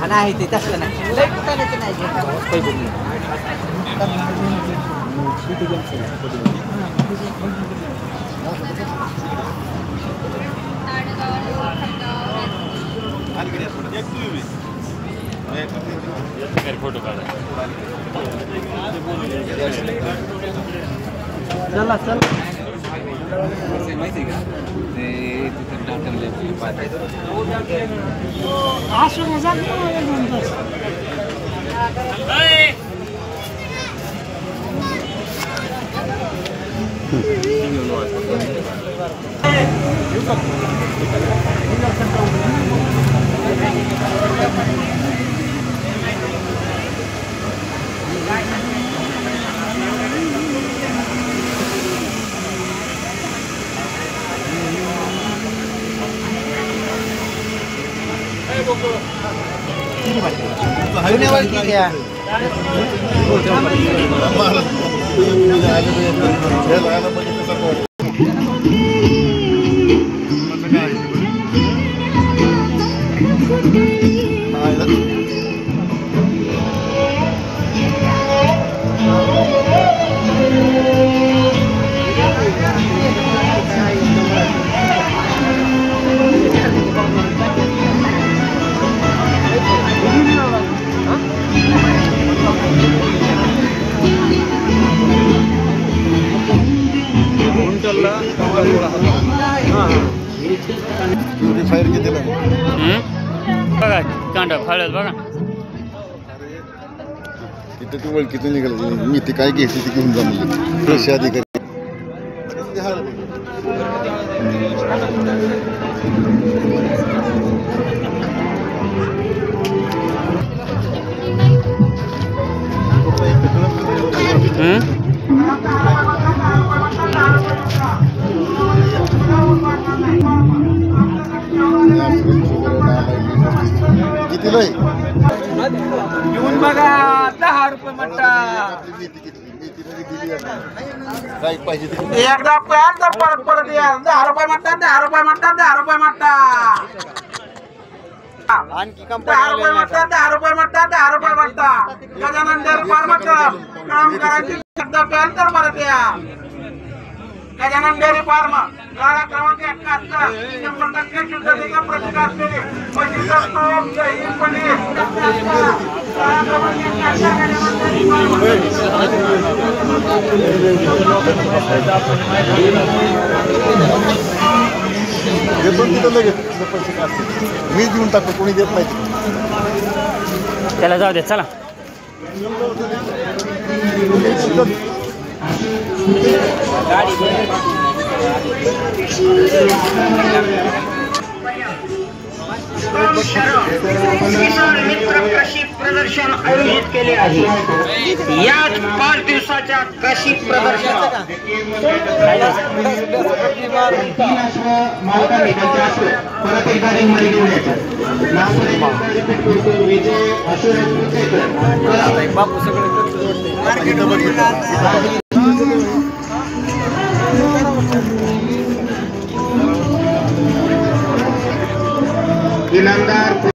नाही ते तसं नाही लई कुठाने नाही फोटो काढा चला चल माहिती का ते तिथे टाकले असं मजा धन्यवाद की क्या प्युरिफायर कितीला बघा कांदा फाळत बघा तिथे ती ओळखीतून निघाली मी ती काय घेतली ती घेऊन जमली कृषी अधिकारी कितीला येऊन बघा 10 रुपये मट्टा काय पाहिजे एकदा प्याल तर परत परत या 10 रुपये मट्टा 10 रुपये मट्टा 10 रुपये मट्टा आणखी 10 रुपये मट्टा 10 रुपये मट्टा 10 रुपये मट्टा गजानन डेअरी फार्म काम करायची एकदा प्याल तर परत या गजानन डेअरी फार्म गाळा क्रमांक 71 100% शुद्धतेचा प्रतिकार असलेले पशुधन तूप, दही, पनीर गाळा क्रमांक 71 गजानन डेअरी देतो तिथं लगेच पैसे काढते मी देऊन टाकतो कोणी देत नाही त्याला जाऊ दे चला कृषी प्रदर्शन आयोजित केले आहे याच 5 दिवसाच्या कृषी प्रदर्शनात इनामदार